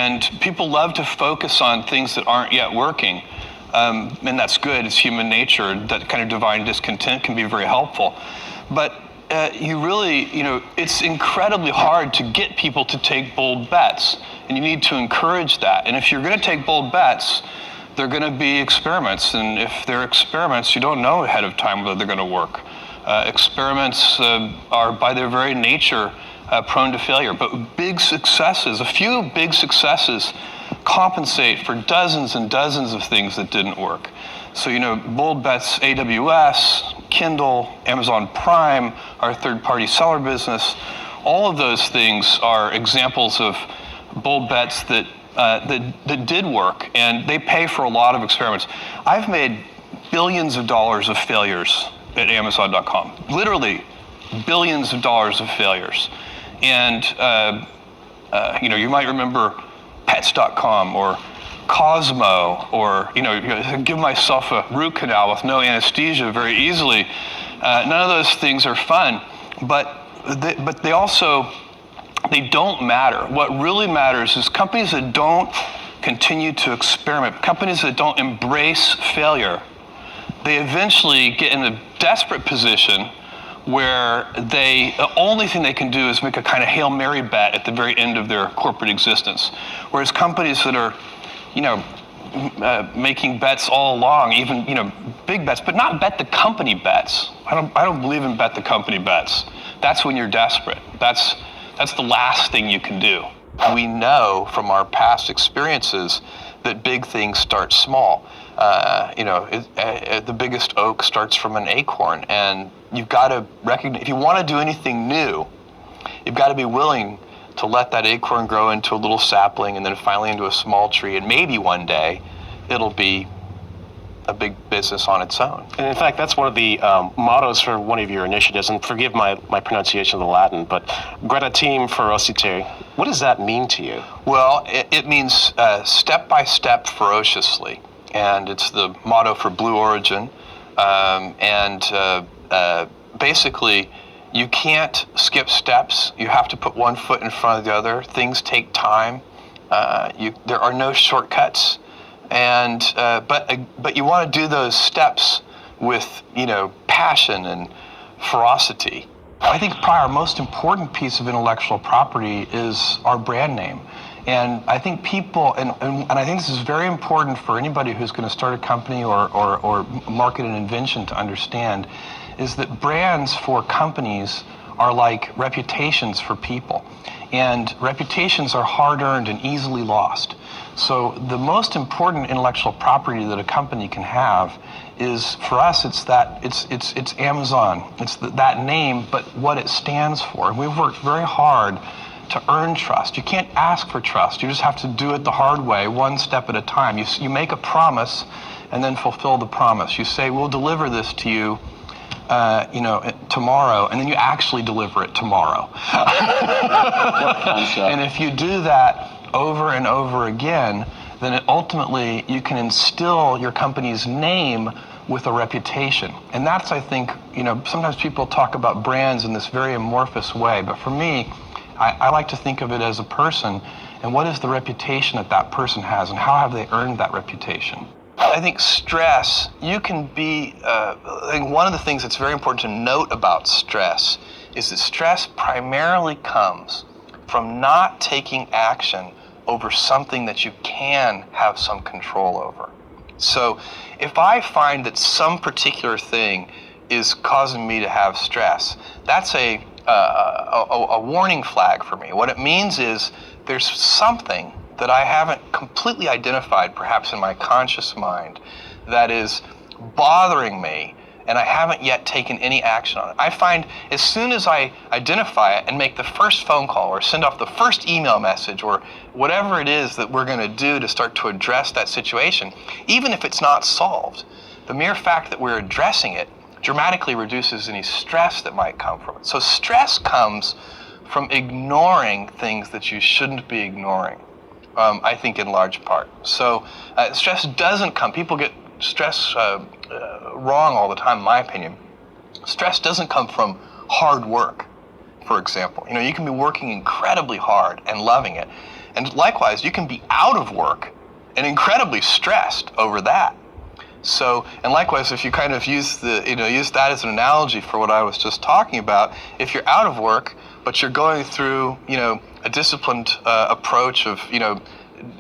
And people love to focus on things that aren't yet working. And that's good, it's human nature. That kind of divine discontent can be very helpful. But it's incredibly hard to get people to take bold bets. And you need to encourage that. And if you're going to take bold bets, they're going to be experiments. And if they're experiments, you don't know ahead of time whether they're going to work. Experiments are by their very nature prone to failure. But a few big successes compensate for dozens and dozens of things that didn't work. So, bold bets, AWS, Kindle, Amazon Prime, our third-party seller business, all of those things are examples of bold bets that did work, and they pay for a lot of experiments. I've made billions of dollars of failures at Amazon.com, literally billions of dollars of failures. And, you might remember Pets.com or Cosmo, or give myself a root canal with no anesthesia very easily. None of those things are fun, but they don't matter. What really matters is companies that don't continue to experiment, companies that don't embrace failure, they eventually get in a desperate position where the only thing they can do is make a kind of Hail Mary bet at the very end of their corporate existence. Whereas companies that are, making bets all along, even, big bets, but not bet the company bets. I don't believe in bet the company bets. That's when you're desperate. That's the last thing you can do. We know from our past experiences that big things start small. The biggest oak starts from an acorn, and you've got to recognize, if you want to do anything new, you've got to be willing to let that acorn grow into a little sapling and then finally into a small tree, and maybe one day it'll be a big business on its own. And in fact, that's one of the mottos for one of your initiatives, and forgive my pronunciation of the Latin, but Gradatim ferociter. What does that mean to you? Well, it means step by step ferociously, and it's the motto for Blue Origin. Basically, you can't skip steps. You have to put one foot in front of the other. Things take time. There are no shortcuts. And but you want to do those steps with passion and ferocity. I think probably our most important piece of intellectual property is our brand name. And I think people, and I think this is very important for anybody who's going to start a company or market an invention to understand, is that brands for companies are like reputations for people. And reputations are hard-earned and easily lost. So the most important intellectual property that a company can have is, for us, it's Amazon. It's that name, but what it stands for. And we've worked very hard to earn trust. You can't ask for trust. You just have to do it the hard way, one step at a time. You make a promise and then fulfill the promise. You say, we'll deliver this to you tomorrow, and then you actually deliver it tomorrow. And if you do that over and over again, then ultimately you can instill your company's name with a reputation. And that's, I think, sometimes people talk about brands in this very amorphous way, but for me, I like to think of it as a person, and what is the reputation that person has, and how have they earned that reputation? I think stress, you can be, I think one of the things that's very important to note about stress is that stress primarily comes from not taking action over something that you can have some control over. So if I find that some particular thing is causing me to have stress, that's a warning flag for me. What it means is there's something that I haven't completely identified, perhaps in my conscious mind, that is bothering me, and I haven't yet taken any action on it. I find as soon as I identify it and make the first phone call or send off the first email message or whatever it is that we're going to do to start to address that situation, even if it's not solved, the mere fact that we're addressing it dramatically reduces any stress that might come from it. So stress comes from ignoring things that you shouldn't be ignoring. I think in large part. So stress doesn't come, people get stress wrong all the time, in my opinion. Stress doesn't come from hard work, for example. You can be working incredibly hard and loving it, And likewise, you can be out of work and incredibly stressed over that. So, and likewise, if you kind of use that as an analogy for what I was just talking about, if you're out of work, but you're going through, a disciplined approach of,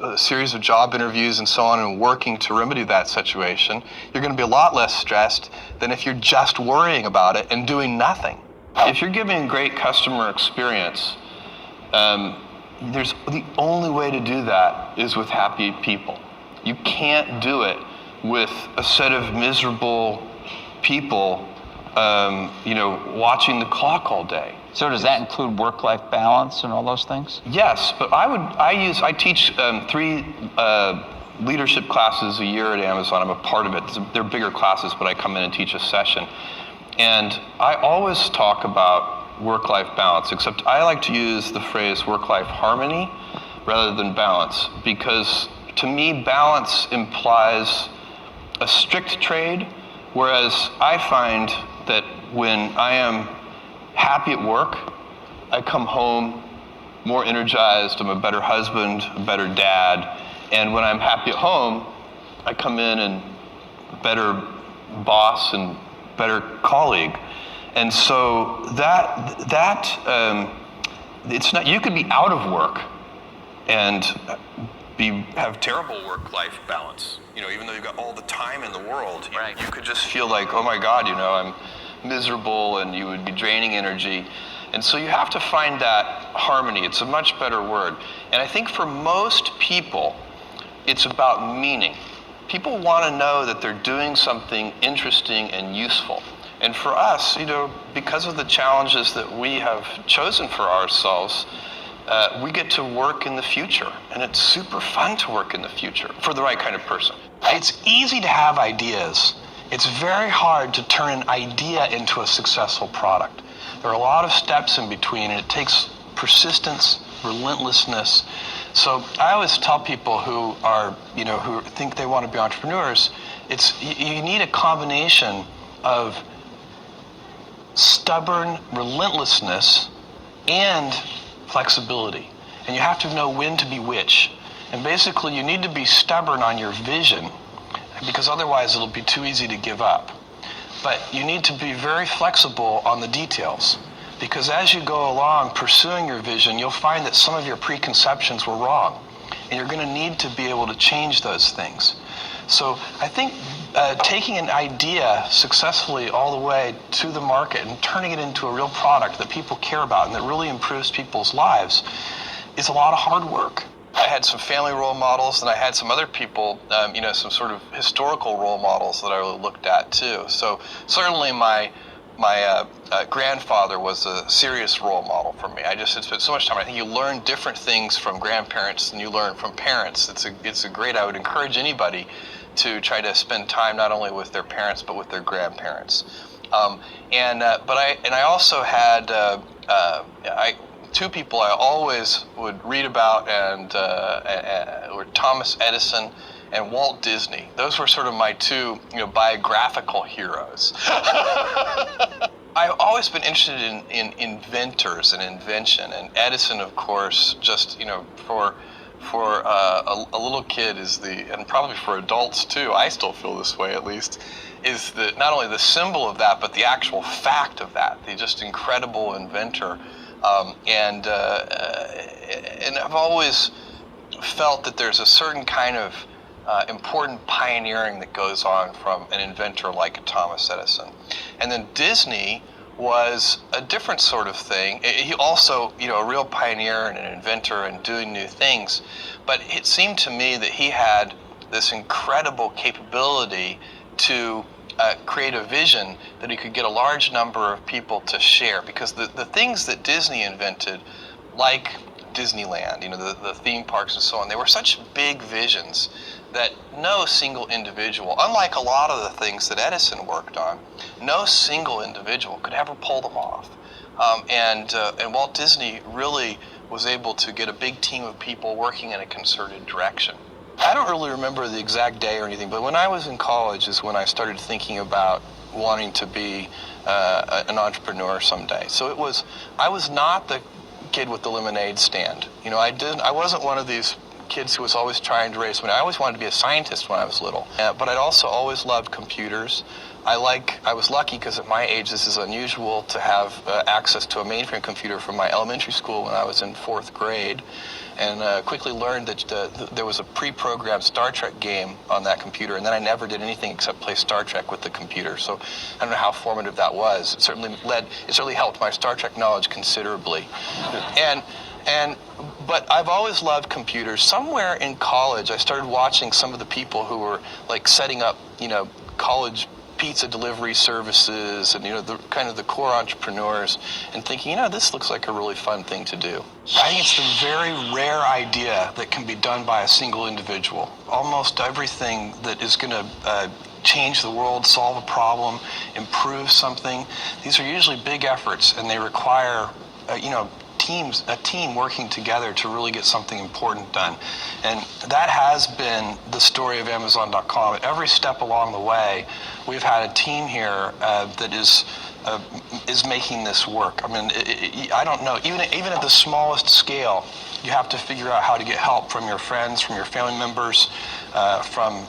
a series of job interviews and so on and working to remedy that situation, you're going to be a lot less stressed than if you're just worrying about it and doing nothing. If you're giving a great customer experience, the only way to do that is with happy people. You can't do it with a set of miserable people, watching the clock all day. So does that include work-life balance and all those things? Yes, but I teach 3 leadership classes a year at Amazon. I'm a part of it. They're bigger classes, but I come in and teach a session. And I always talk about work-life balance, except I like to use the phrase work-life harmony rather than balance, because to me, balance implies a strict trade, whereas I find that when I am happy at work, I come home more energized, I'm a better husband, a better dad, and when I'm happy at home, I come in and better boss and better colleague. And so it's not, you could be out of work and have terrible work-life balance. Even though you've got all the time in the world, Right. You could just feel like, oh my God, I'm miserable, and you would be draining energy. And so you have to find that harmony. It's a much better word. And I think for most people, it's about meaning. People want to know that they're doing something interesting and useful. And for us, because of the challenges that we have chosen for ourselves, we get to work in the future, and it's super fun to work in the future for the right kind of person. It's easy to have ideas. It's very hard to turn an idea into a successful product. There are a lot of steps in between, and it takes persistence, relentlessness. So I always tell people who are, who think they want to be entrepreneurs, you need a combination of stubborn relentlessness and flexibility. And you have to know when to be which. And basically, you need to be stubborn on your vision, because otherwise it'll be too easy to give up. But you need to be very flexible on the details, because as you go along pursuing your vision, you'll find that some of your preconceptions were wrong, and you're going to need to be able to change those things. So I think taking an idea successfully all the way to the market and turning it into a real product that people care about and that really improves people's lives is a lot of hard work. I had some family role models, and I had some other people, some sort of historical role models that I really looked at too. So certainly my grandfather was a serious role model for me. I just had spent so much time. I think you learn different things from grandparents than you learn from parents. I would encourage anybody to try to spend time not only with their parents but with their grandparents. I also had 2 people I always would read about, and were Thomas Edison and Walt Disney. Those were sort of my 2, biographical heroes. I've always been interested in inventors and invention, and Edison, of course, just for a little kid and probably for adults too, I still feel this way at least, is not only the symbol of that, but the actual fact of that, the just incredible inventor. And I've always felt that there's a certain kind of important pioneering that goes on from an inventor like Thomas Edison. And then Disney was a different sort of thing. He also, a real pioneer and an inventor and doing new things. But it seemed to me that he had this incredible capability to create a vision that he could get a large number of people to share. Because the things that Disney invented, like Disneyland, the theme parks and so on, they were such big visions that no single individual, unlike a lot of the things that Edison worked on, no single individual could ever pull them off. And Walt Disney really was able to get a big team of people working in a concerted direction. I don't really remember the exact day or anything, but when I was in college is when I started thinking about wanting to be an entrepreneur someday. So I was not the kid with the lemonade stand. You know, I wasn't one of these kids who was always trying to raise money. I always wanted to be a scientist when I was little, but I'd also always loved computers. I was lucky because at my age this is unusual to have access to a mainframe computer from my elementary school when I was in 4th grade, and quickly learned that there was a pre-programmed Star Trek game on that computer, and then I never did anything except play Star Trek with the computer. So I don't know how formative that was. It certainly helped my Star Trek knowledge considerably. But I've always loved computers. Somewhere in college, I started watching some of the people who were like setting up, college pizza delivery services and, the kind of the core entrepreneurs, and thinking, this looks like a really fun thing to do. I think it's the very rare idea that can be done by a single individual. Almost everything that is going to change the world, solve a problem, improve something, these are usually big efforts, and they require, a team working together to really get something important done. And that has been the story of Amazon.com. At every step along the way, we've had a team here that is making this work. I mean, I don't know, even at the smallest scale, you have to figure out how to get help from your friends, from your family members, from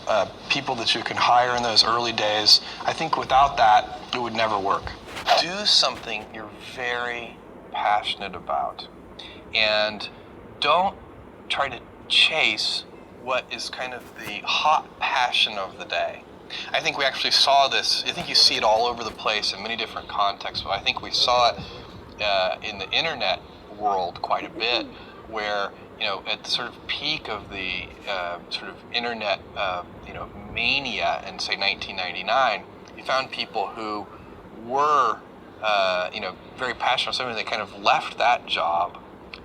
people that you can hire in those early days. I think without that, it would never work. Do something you're very passionate about, and don't try to chase what is kind of the hot passion of the day. I think we actually saw this. I think you see it all over the place in many different contexts, but I think we saw it in the internet world quite a bit, where at the sort of peak of the sort of internet mania in, say, 1999, you found people who were very passionate about something. They kind of left that job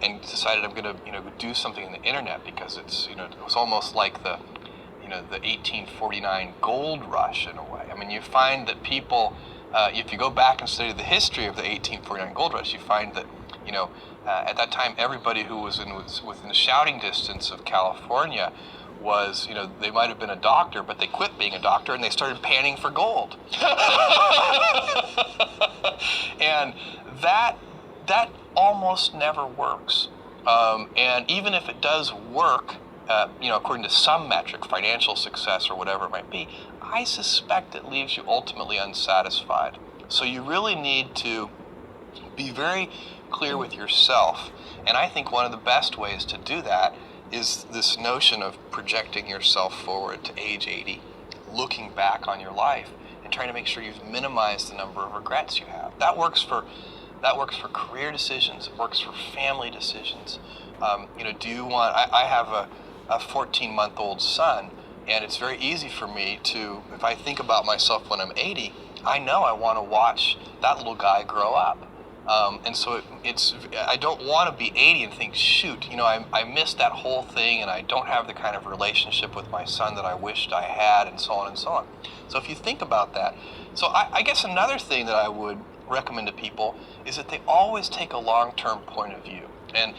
and decided, I'm going to do something in the internet, because it's it was almost like the 1849 gold rush in a way. I mean, you find that people, if you go back and study the history of the 1849 gold rush, you find that at that time everybody who was within shouting distance of California was, they might have been a doctor, but they quit being a doctor and they started panning for gold. And that almost never works. And even if it does work, according to some metric, financial success or whatever it might be, I suspect it leaves you ultimately unsatisfied. So you really need to be very clear with yourself. And I think one of the best ways to do that is this notion of projecting yourself forward to age 80, looking back on your life and trying to make sure you've minimized the number of regrets you have. That works for career decisions. It works for family decisions. Do you want? I have a 14-month-old son, and it's very easy for me to, if I think about myself when I'm 80, I know I want to watch that little guy grow up. And so I don't want to be 80 and think, shoot, I missed that whole thing, and I don't have the kind of relationship with my son that I wished I had, and so on and so on. So if you think about that, so I guess another thing that I would recommend to people is that they always take a long-term point of view. And